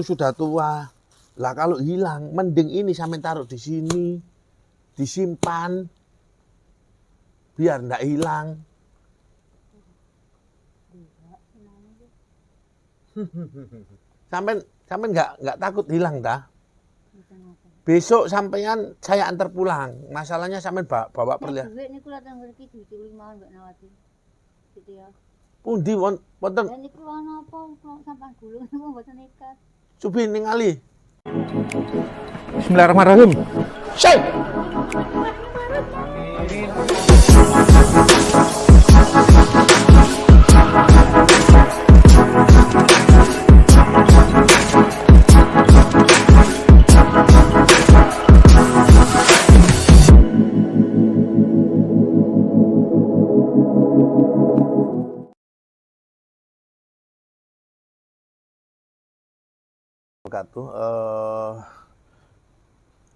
sudah tua. Lah kalau hilang, mending ini sampai taruh di sini, disimpan, biar ndak hilang. Sampai nggak takut hilang dah. Besok sampean saya antar pulang. Masalahnya sampean bawa perlihat. Duit niku lha teng mriki duit 5 Mbak Nawati. Gitu ya. Pundi wonten? Lah niku ana apa sampean gulung niku mboten nekat. Cobi ningali. Bismillahirrahmanirrahim. Syekh.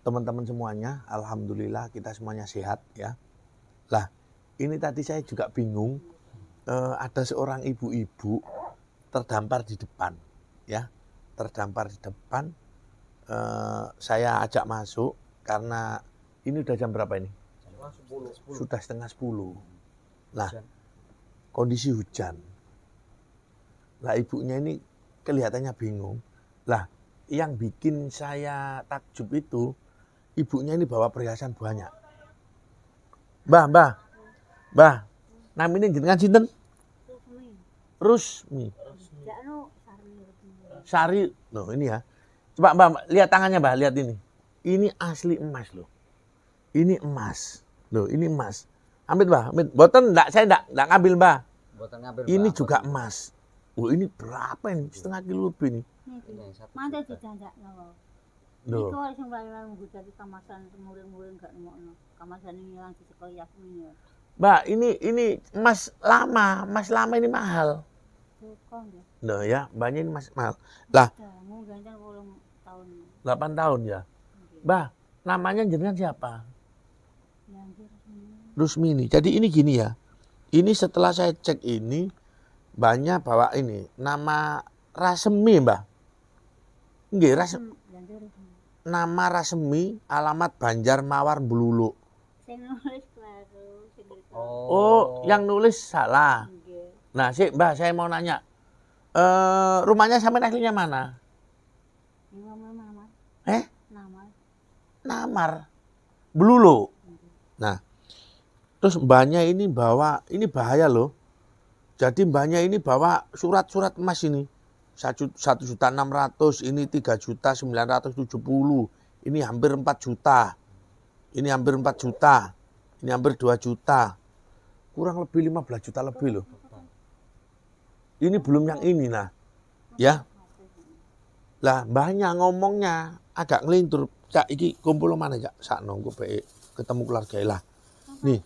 Teman-teman semuanya, alhamdulillah kita semuanya sehat ya. Lah, ini tadi saya juga bingung. Ada seorang ibu-ibu terdampar di depan, ya, terdampar di depan. Saya ajak masuk karena ini udah jam berapa ini? Sudah setengah 10. Nah, kondisi hujan. Lah ibunya ini kelihatannya bingung. Lah, yang bikin saya takjub itu ibunya ini bawa perhiasan banyak. Mbah, namanya jenengan sinten? Rusmi. Sari, loh ini ya. Coba Mbah, lihat tangannya Mbah, lihat ini. Ini asli emas loh. Ini emas. Loh, ini emas. Ambil Mbah, ambil. Boten saya enggak ngambil Mbah. Ini juga emas. Oh, ini berapa ini? Setengah kilo lebih nih. Mantap dijanjakno. Loh. Iku sing mlayu-mlayu nggodaki kamasan muring-muring gak nemokno. Kamasan ini yang disekolah Yasmin ya. Mbak, ini emas lama ini mahal. Kok nggih. Loh ya, mbaknya ini masih mahal. Lah, Mau ganjang 8 tahun. 8 tahun ya. Mbak, namanya jenengan siapa? Yang Rusmini. Jadi ini gini ya. Ini setelah saya cek ini, mbaknya bawa ini. Nama Rasemi, Mbak. Nggih, nama Rasemi, alamat Banjarmawar Bluluk. sing nulis baru sing Oh, yang nulis salah. nggih. Nah, Mbak, saya mau nanya. Rumahnya sampai aslinya mana? Nama. Nama. Namar. Bluluk. Nah, terus mbaknya ini bawa, ini bahaya loh. Jadi mbaknya ini bawa surat-surat emas ini. 1.600.000, ini 3.970.000, ini hampir 4 juta. Ini hampir 4 juta. Ini hampir 2 juta. Kurang lebih 15 juta lebih loh. Ini belum yang ini nah. Ya. Lah mbahnya ngomongnya agak ngelintur. Cak iki kumpul mana Cak? Sakno engko bae ketemu keluarga lah. Nih.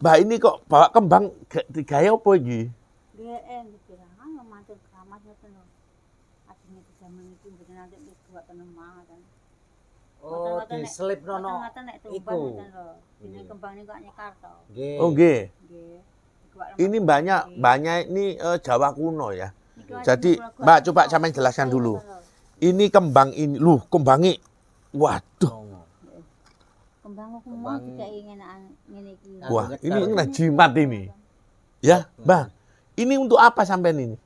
Mbah ini kok bawa kembang digawe apa iki? GN dikirakan mantul keramat ngoten lho. Ajenge di zaman iki mboten nanti buat tenemah kan. Oh, diselip nono Ngoten nek tumpah iku. ngoten lho. Dene kembang niku kok nyekarto. Nggih. Oh nggih. Nggih. Dikuak Ini banyak ini Jawa kuno ya. Niku Jadi Mbak coba sampean jelaskan dulu. Ini kembang ini, loh kembangi. Waduh. Kembang aku mau dikai ngenakan ngene iki. Wah, ini kena jimat ini. Ya, Mbak. Ini untuk apa sampean ini?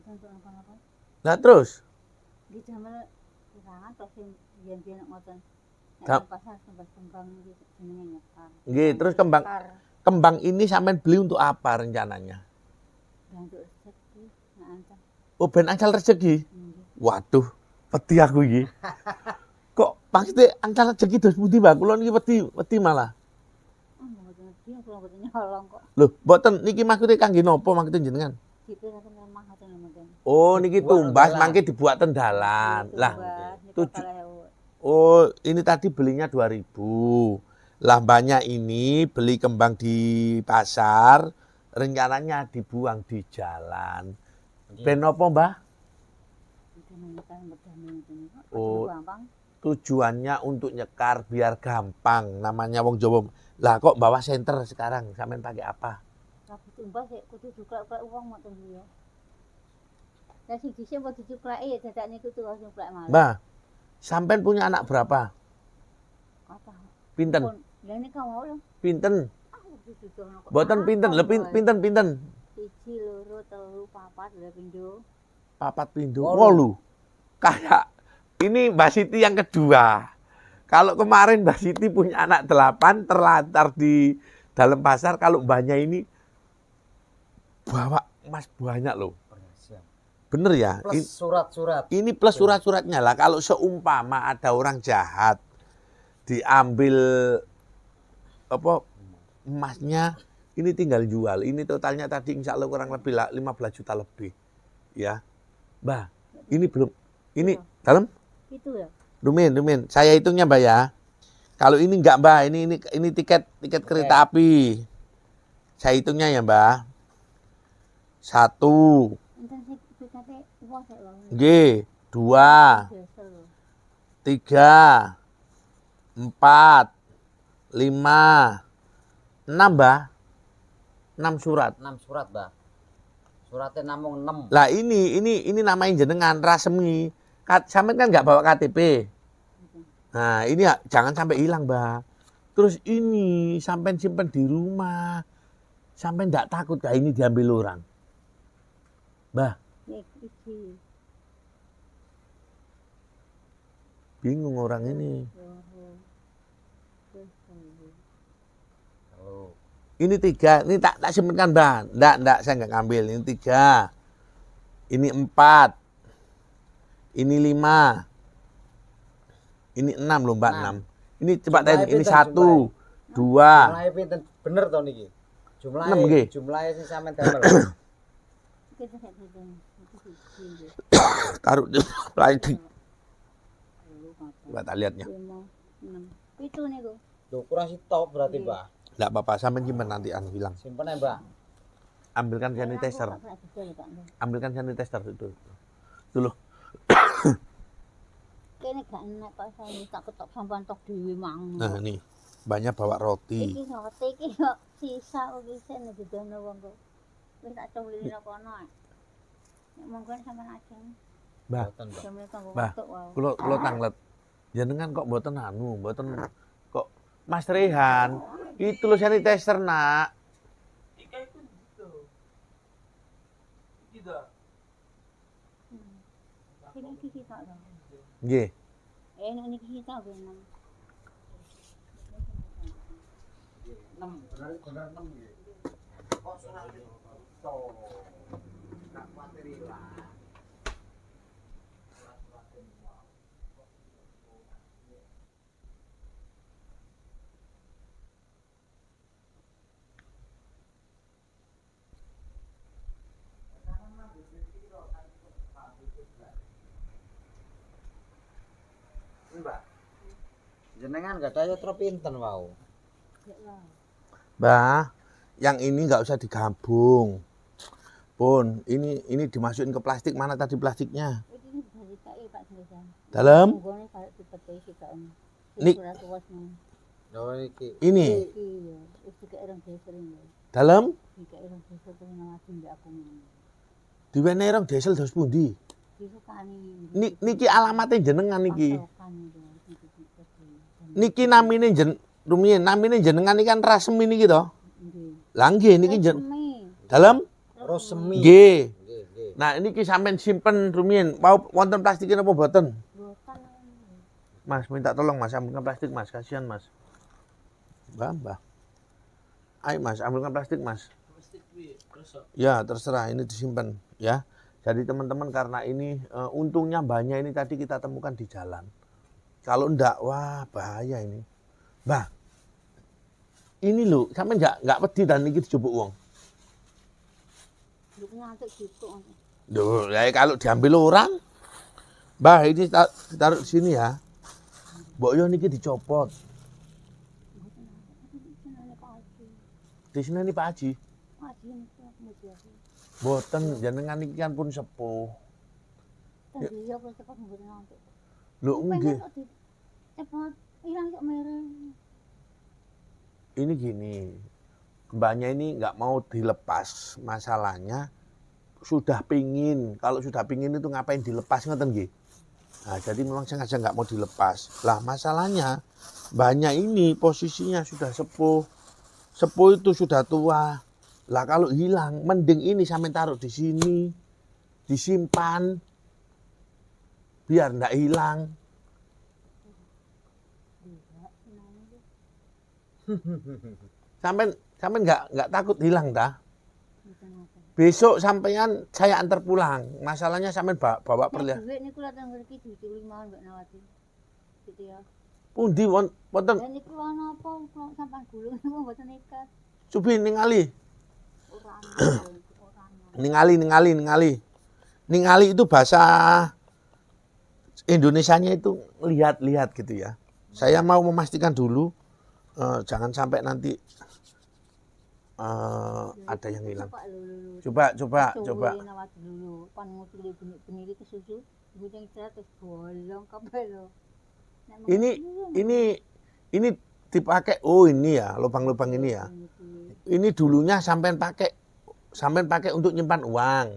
Untuk apa-apa. Nah terus? Di zaman kirangan tok sing biyen-biyen ngoten. Kap- Nek pasar tembas kembang iki jenenge nyekar. Nggih, terus kembang ini sampean beli untuk apa rencananya? Untuk rezeki nek ancam. Oh, ben angsal rezeki. Nggih. Waduh, wedi aku iki. Kok maksudnya angsal rezeki dos pundi, Mbak? Kula niki wedi malah. Mboten ngerti kula mboten nyolong kok. Loh, mboten niki maksudnya kangge napa maksudnya jenengan? Gitu ngoten lemah ngoten mboten. Oh, niki tumbas mangke dibuat tendalan. Lah, oh, ini tadi belinya 2.000. Lah banyak ini beli kembang di pasar, rencananya dibuang di jalan. Ben apa, Mbah? Oh, tujuannya untuk nyekar biar gampang, namanya wong Jawa. Lah kok bawa senter sekarang, sampean pakai apa? Rabu tumbas ya kudu juga uang ngoten ya. Lah sing dhisik mbok dicukleki ya dadak niku tuh nyuklek malah. Mbah, sampean punya anak berapa? Kata. Pinten? Lah nek mau lho. Pinten? Aku didudono kok. Mboten pinten, lho pinten. 1, 2, 3, 4, lha pindho. 4 pindho, 8. Kayak ini Mbak Siti yang kedua. Kalau kemarin Mbak Siti punya anak 8 terlantar di dalam pasar, kalau mbahnya ini bawa emas banyak loh. Bener ya? Plus surat-surat. Ini plus surat-suratnya lah. Kalau seumpama ada orang jahat diambil apa emasnya, ini tinggal jual. Ini totalnya tadi insya Allah kurang lebih 15 juta lebih. Ya, Mbah. Ini belum. Ini dalam? Itu ya. Dumin. Saya hitungnya Mbak ya. Kalau ini enggak Mbak, ini tiket kereta api. Saya hitungnya ya Mbak. 1. G, 2, 3, 4, 5, 6 Mbak. 6 surat. 6 surat, Mbah. Suratnya namung 6. Lah ini namain jenengan Rasemi. Sampean kan nggak bawa KTP. Nah, ini ya, jangan sampai hilang, Mbak. Terus ini sampean simpen di rumah. Sampean nggak takut kayak ini diambil orang. Mbah. Bingung orang ini. Ini 3, ini tak simpenkan, Mbak. Enggak, saya nggak ngambil. Ini 3. Ini 4. Ini 5. Ini 6 loh, Mbak, 6. Ini coba tanya, ini 1, 2. Jumlahnya pinten? Bener to niki? 6 nggih. Jumlahnya sing sampean damel. Taruh di plastik. Coba tak lihatnya. 7 niku. Lho kurang sitok berarti, Mbak. Enggak apa-apa, sampean simpen nanti hilang. Simpen ya, Mbak. Ambilkan sanitizer. Ambilkan sanitizer itu. Dulu. Kene gak enak kok saya tak ketok sampean tok dhewe mang. Nah, nih. Banyak bawa roti. Iki roti iki kok sisa kok iki nek didono wong kok. Wis tak coblini kono. Nek monggo sampean ajeng. Mbah. Mbah. Kulo tanglet. Jenengan kok mboten mboten kok Mas Rehan. Itu lo sanitizer, Nak. Ini kita dong. Nggih. Ini kita benar. 6, benar 6 nggih. Kok surat itu? Enggak kuatir ilang. Mbak. Jenengan gak ada yatra pinten wau. Mbah, yang ini nggak usah digabung. Pun, ini dimasukin ke plastik. Mana tadi plastiknya? Dalam? Ini. Dalam? Diwenehi rong desel dos pundi? Niki alamatnya jenengan niki. Niki namine namine jenengan iki kan Rasemi niki to? Lah nggih niki dalam Rasemi. Nggih. Nah, niki sampean simpen rumiyin. Mau wonten plastiknya apa mboten? Mas, minta tolong Mas, ambilkan plastik Mas, kasihan Mas. Mbah. Ayo Mas, ambilkan plastik Mas. Ya, terserah ini disimpan ya. Jadi teman-teman karena ini untungnya banyak ini tadi kita temukan di jalan. Kalau enggak, wah bahaya ini. Mbah, ini loh, sampai enggak pedih dan ini dijupuk uang. Duh, ya kalau diambil orang, Mbah ini taruh di sini ya. Mbok yo niki dicopot. Di sini ini Pak Haji. Boten jenengan iki kan pun sepuh. Lho nggih. Ini gini. Mbahnya ini nggak mau dilepas. Masalahnya sudah pingin. Kalau sudah pingin itu ngapain dilepas ngoten nggih. Nah, jadi memang sengaja nggak mau dilepas. Lah masalahnya banyak ini posisinya sudah sepuh. Sepuh itu sudah tua. Lah kalau hilang, mending ini sampai taruh di sini. Disimpan. Biar ndak hilang. Sampai nggak takut hilang dah. Besok sampean saya antar pulang. Masalahnya sampean bawa perlihat. Duit niku lha teng mriki diculi mawon Mbak Nawati. Gitu ya. Pundi wonten Lah niku ana apa kok sampean gulung niku mboten nekat. cobi ningali. Ora ana. Ningali itu bahasa Indonesianya itu lihat-lihat gitu ya. Saya mau memastikan dulu jangan sampai nanti ada yang hilang. Coba. Nawati dulu. Pan ngutuli benih-benih iki susu, gunceng terus bolong kabeh lho. Ini dipakai, oh ini ya, lubang-lubang ini ya. Ini dulunya sampean pakai untuk nyimpan uang.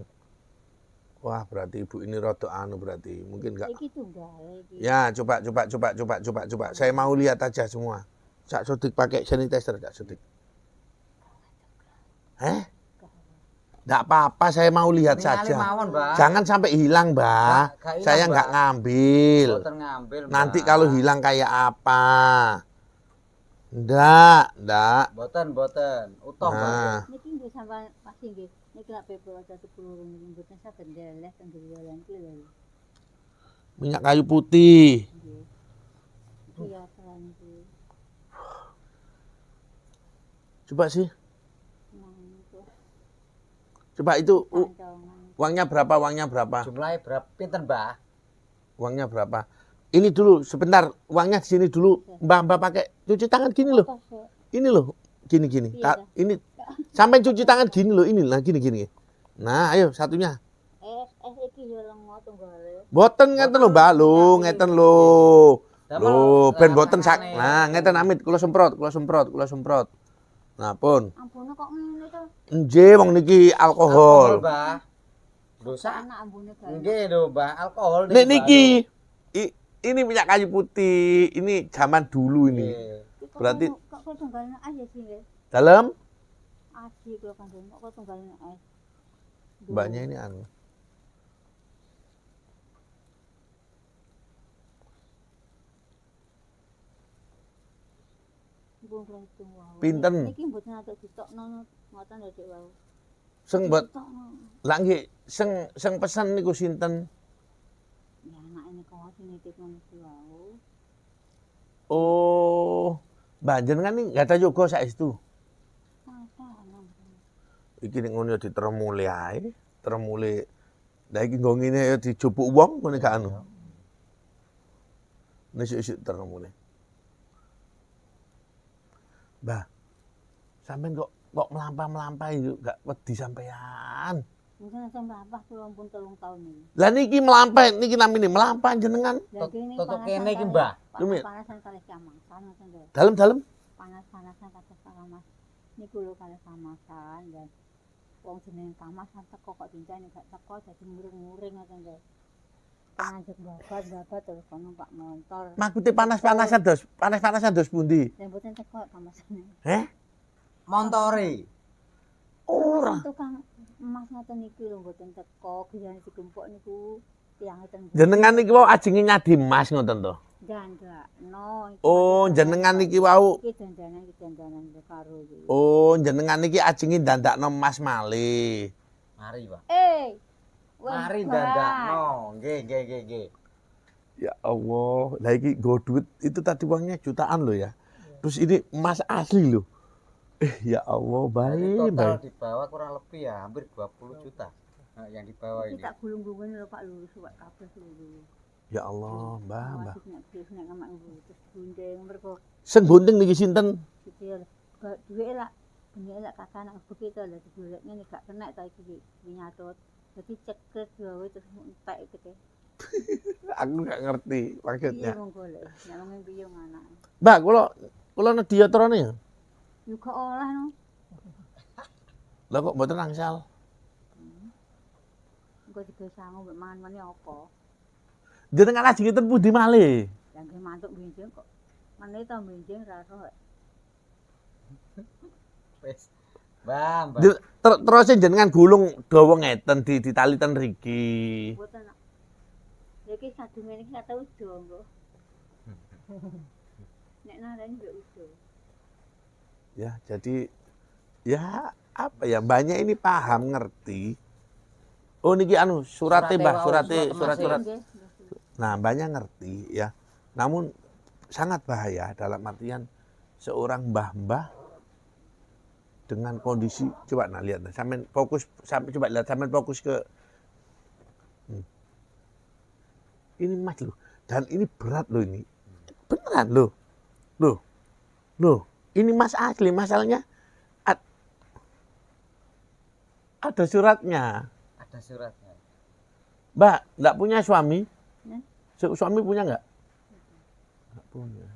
Wah, berarti ibu ini rada anu berarti. Mungkin enggak. Iki tunggal iki. Ya, coba. Saya mau lihat aja semua. Cak Sodik pakai sanitizer, Cak Sodik. Enggak apa-apa, saya mau lihat saja. Mawon, Mbak. Jangan sampai hilang, Mbak. Nggak hilang, Saya Mbak. nggak ngambil. Boten ngambil, Mbak. Nanti kalau hilang kayak apa? Ndak. Boten. Utuh, Mbak. Nah, Niki nggih sampean pasti nggih. Niki lak pepe aja 10 niki mboten saged ndeleh teng griyolan iki lho. minyak kayu putih. Nggih. Iya kan iki. Coba sih. Nah, itu Coba itu kantongan. uangnya berapa? Jumlahnya berapa? Pinten, Mbak? Uangnya berapa? Ini dulu, sebentar. Uangnya di sini dulu. Mbak pakai cuci tangan gini loh. Ini loh. Gini. Iya, Ini sampai cuci tangan gini loh. Ini lah gini. Nah, ayo satunya. Iki yo lengo tunggale. Boten ngeten lho, Mbak. Ngeten lho. Loh, ben boten sak. Nah, Nah, ngeten amit kula semprot. Nah, pun. Ampune kok ngene to? Nggih, wong niki alkohol. Mbak. Dosa. Anak ambune gawe. Nggih lho, Mbak. Alkohol Nek niki ini minyak kayu putih. Ini zaman dulu ini. Berarti- kok tunggalane aja sih nggih. Dalam Aji kula kandhane kok tunggalane es. mbaknya ini anu. Pinten? Niki mboten atuk ditokno ngoten lho Dik wau. Sing mbot Ditokno. lah nggih sing pesen niku sinten? Ya anake niku sing nitipno niku wau. Oh, Mbak jenengan ini nggak ada yoga saestu. Iki ning ngono ya diteremule ae, teremule. Lah iki nggo ngene ya dijupuk wong ngene gak anu. Nesuk-nesuk teremule. Mbah, sampean kok melampah-melampah itu gak wedi sampean. Mungkin saya melampah kula ampun 3 tahun ini. Lah niki melampah, niki namine melampah jenengan. Tutuk kene iki, Mbah. Panas-panasan kalih kamasan ngoten lho. Dalem-dalem. Panas-panasan kalih kamas. Niku lho kalih kamasan dan wong jeneng kamasan teko kok dincani gak teko dadi muring-muring ngoten lho. Panganjek babat terus kono Pak motor. Makute panas-panasan dos pundi? Lah mboten teko kamasane. Montore. Ora. Tukang emas ngoten niki lho mboten teko, giyane dikumpuk niku tiyang ten. Jenengan niki wau ajenge nyadi emas ngoten to. Dandakno. Oh, jenengan niki wau. Iki dandanan karo iki. Oh, jenengan niki ajenge dandakno emas malih. Mari, Pak. Wes, Mari Pak. dandakno. Nggih. Ya Allah, lah iki nggo duit itu tadi uangnya jutaan loh ya. Terus ini emas asli loh. Ya Allah, Jadi total baik. di bawah kurang lebih ya hampir 20 juta. Nah, yang di bawah ini. Kita gulung-gulung lho Pak lurus Pak kabeh lho. Ya Allah, Mbah. Nek ngamak terus gundeng mergo Sing bunting niki sinten? kecil. Duwe lak benih lak kakak anak begitu lho digolek ngene gak kena ta iki nyatut. Dadi ceket gawe terus entek iki. Aku gak ngerti Iya maksudnya. wong golek. Nek wong piye anak. Mbak, kula nedya trone ya. Yo kok olah no. Lah kok mboten angsal? engko digawe sangu mbek mangan meneh apa? Jenengan lajeng ngiten pundi malih? Lah nggih mantuk benjing kok. Meneh to benjing ra roh. Wis. Mbah, Mbah. Terus jenengan gulung dawa ngeten ditali ten riki. Mboten. Ya iki sadurunge iki kata udo engko. Nek narani mbek udo. Ya, jadi ya apa ya, banyak ini paham ngerti. Oh niki anu surate Mbah, surate surat. Nggih. Nah, banyak ngerti ya. Namun sangat bahaya dalam artian seorang mbah-mbah dengan kondisi, coba nah lihat, sampean fokus, coba lihat, sampean fokus ke ini mas loh, dan ini berat loh ini, beneran loh, ini mas asli, masalahnya ada suratnya. Ada suratnya. Mbak, nggak punya suami? Ya. Suami punya nggak? Nggak punya.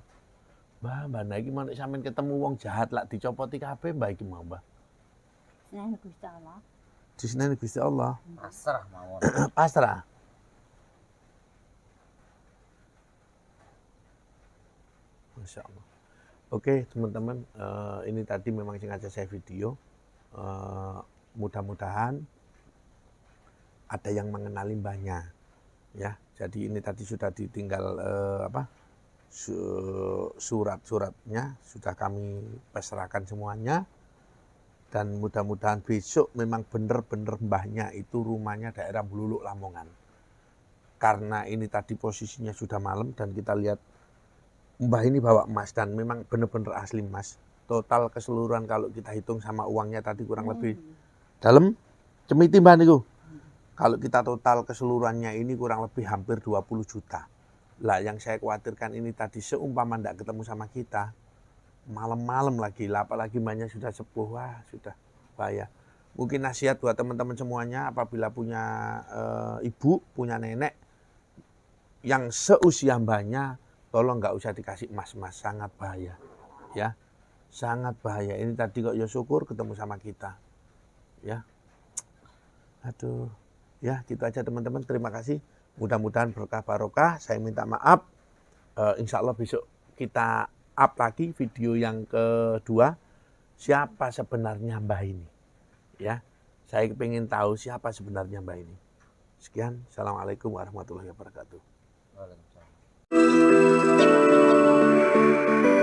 Mbak, nah iki mau sampean ketemu wong jahat lak dicopoti kabeh, Mbak iki mau, Mbah. Seneng Gusti Allah. Diseneni Gusti Allah. Pasrah mawon. Pasrah. Masya Allah. Oke, teman-teman, ini tadi memang sengaja saya video. Mudah-mudahan ada yang mengenali mbahnya, ya. Jadi ini tadi sudah ditinggal surat-suratnya sudah kami pasrahkan semuanya, dan mudah-mudahan besok memang benar-benar mbahnya itu rumahnya daerah Bluluk Lamongan. Karena ini tadi posisinya sudah malam dan kita lihat mbah ini bawa emas dan memang benar-benar asli emas. Total keseluruhan kalau kita hitung sama uangnya tadi kurang lebih dalam cemiti mbah niku. Kalau kita total keseluruhannya ini kurang lebih hampir 20 juta. Lah yang saya khawatirkan ini tadi seumpama ndak ketemu sama kita, malam-malam lagi, lah apalagi mbahnya sudah sepuh, wah sudah bahaya. Mungkin nasihat buat teman-teman semuanya, apabila punya ibu, punya nenek yang seusia mbahnya, tolong nggak usah dikasih emas-emas, sangat bahaya, ya, sangat bahaya. Ini tadi kok ya syukur ketemu sama kita, ya. Aduh, ya gitu aja teman-teman. Terima kasih. Mudah-mudahan berkah barokah. Saya minta maaf. Insya Allah besok kita up lagi video yang kedua. Siapa sebenarnya mbah ini? Ya, saya ingin tahu siapa sebenarnya mbah ini. Sekian. Assalamualaikum warahmatullahi wabarakatuh. Waalaikumsalam.